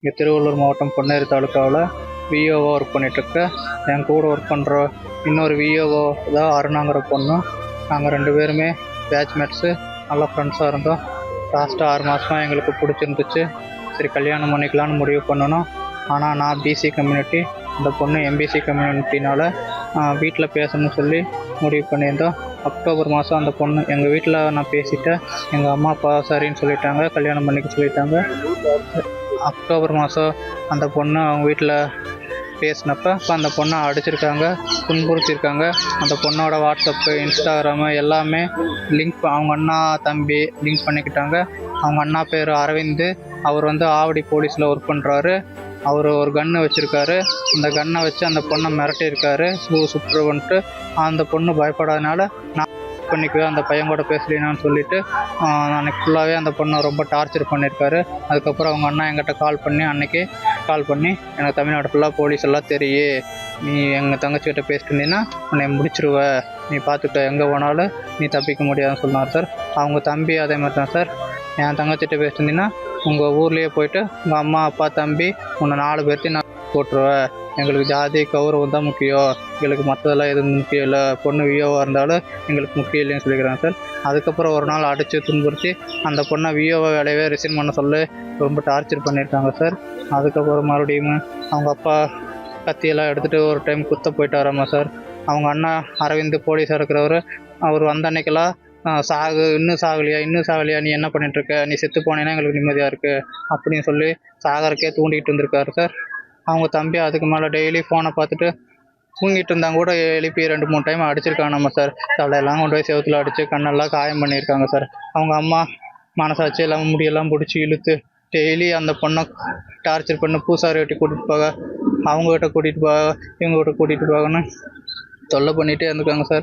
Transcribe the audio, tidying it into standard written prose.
இங்கே திருவள்ளூர் மாவட்டம் பொன்னேரி தாலுக்காவில் விஓஓ ஒர்க் பண்ணிகிட்ருக்கேன். என் கூட ஒர்க் பண்ணுற இன்னொரு விஓஓ தான் அருணாங்கிற பொண்ணு. நாங்கள் 2 பேருமே பேட்ச்மேட்ஸு, நல்லா ஃப்ரெண்ட்ஸாக இருந்தோம். லாஸ்ட்டாக 6 மாதமாக எங்களுக்கு பிடிச்சிருந்துச்சு. சரி கல்யாணம் பண்ணிக்கலான்னு முடிவு பண்ணணும். ஆனால் நான் பிசி கம்யூனிட்டி, அந்த பொண்ணு எம்பிசி கம்யூனிட்டினால் வீட்டில் பேசணும்னு சொல்லி முடிவு பண்ணியிருந்தோம். அக்டோபர் மாதம் அந்த பொண்ணு எங்கள் வீட்டில் நான் பேசிட்டேன். எங்கள் அம்மா அப்பா சரின்னு சொல்லிட்டாங்க, கல்யாணம் பண்ணிக்க சொல்லிட்டாங்க. அக்டோபர் மாதம் அந்த பொண்ணு அவங்க வீட்டில் பேசினப்ப இப்போ அந்த பொண்ணை அடிச்சிருக்காங்க, துன்புறுத்தியிருக்காங்க. அந்த பொண்ணோட வாட்ஸ்அப்பு, இன்ஸ்டாகிராமு எல்லாமே லிங்க் அவங்க அண்ணா தம்பி லிங்க் பண்ணிக்கிட்டாங்க. அவங்க அண்ணா பேர் அரவிந்த். அவர் ஆவடி போலீஸில் ஒர்க் பண்ணுறாரு. அவர் ஒரு கன்று வச்சுருக்காரு. அந்த கன்னை வச்சு அந்த பொண்ணை மிரட்டியிருக்காரு, சுற்றுவன்ட்டு. அந்த பொண்ணு பயப்படாதனால நான் பண்ணிக்குவேன், அந்த பையன் கூட பேசலினான்னு சொல்லிட்டு அன்றைக்கி ஃபுல்லாகவே அந்த பொண்ணை ரொம்ப டார்ச்சர் பண்ணியிருக்காரு. அதுக்கப்புறம் அவங்க அண்ணா என்கிட்ட அன்றைக்கி கால் பண்ணி எனக்கு தமிழ்நாடு ஃபுல்லாக போலீஸ் எல்லாம் தெரியும், நீ எங்கள் தங்கச்சிக்கிட்ட பேசிட்டு இருந்தீங்கன்னா உன்னை முடிச்சிருவ, நீ பார்த்துக்க, எங்கே போனாலும் நீ தப்பிக்க முடியாதுன்னு சொன்னார் சார். அவங்க தம்பி அதே மாதிரி தான் சார். என் தங்கச்சிட்ட பேசிட்டு இருந்தீங்கன்னா உங்கள் ஊர்லேயே போயிட்டு உங்கள் அம்மா அப்பா தம்பி உன்னை 4 பேர்த்தையும் நான் போட்டுருவேன், எங்களுக்கு ஜாதி கௌரவம் தான் முக்கியம், எங்களுக்கு மற்றதெல்லாம் எதுவும் முக்கியம் இல்லை, பொண்ணு விஓவாக இருந்தாலும் எங்களுக்கு முக்கியம் இல்லைன்னு சொல்லிக்கிறாங்க சார். அதுக்கப்புறம் ஒரு நாள் அடித்து துன்புறுத்தி அந்த பொண்ணை விஓவா வேலையவே ரிசைன் பண்ண சொல்லி ரொம்ப டார்ச்சர் பண்ணியிருக்காங்க சார். அதுக்கப்புறம் மறுபடியும் அவங்க அப்பா கத்தியெல்லாம் எடுத்துகிட்டு ஒரு டைம் குத்த போயிட்டாராம்மா சார். அவங்க அண்ணா அரவிந்த் போலீஸாக இருக்கிறவர், அவர் வந்த அன்னைக்கெல்லாம் இன்னும் சாகலையா, நீ என்ன பண்ணிட்டுருக்க, நீ செத்து போனேன்னா எங்களுக்கு நிம்மதியாக இருக்குது அப்படின்னு சொல்லி சாகறக்கே தூண்டிகிட்டு இருந்திருக்காரு சார். அவங்க தம்பி அதுக்கு மேலே டெய்லி ஃபோனை பார்த்துட்டு தூங்கிட்டு இருந்தாங்க கூட எழுப்பி 2-3 டைம் அடிச்சிருக்காங்க நம்ம சார். தலையெல்லாம் கொண்டு போய் செவத்தில் அடித்து கண்ணெல்லாம் காயம் பண்ணியிருக்காங்க சார். அவங்க அம்மா மனசாட்சி எல்லாம் முடியெல்லாம் பிடிச்சி இழுத்து டெய்லி அந்த பொண்ணை டார்ச்சர் பண்ணி பூசாரி வெட்டி கூட்டிகிட்டு போக, அவங்ககிட்ட கூட்டிகிட்டு போக, இவங்ககிட்ட கூட்டிகிட்டு போகன்னு தொல்லை பண்ணிகிட்டே இருந்திருக்காங்க சார்.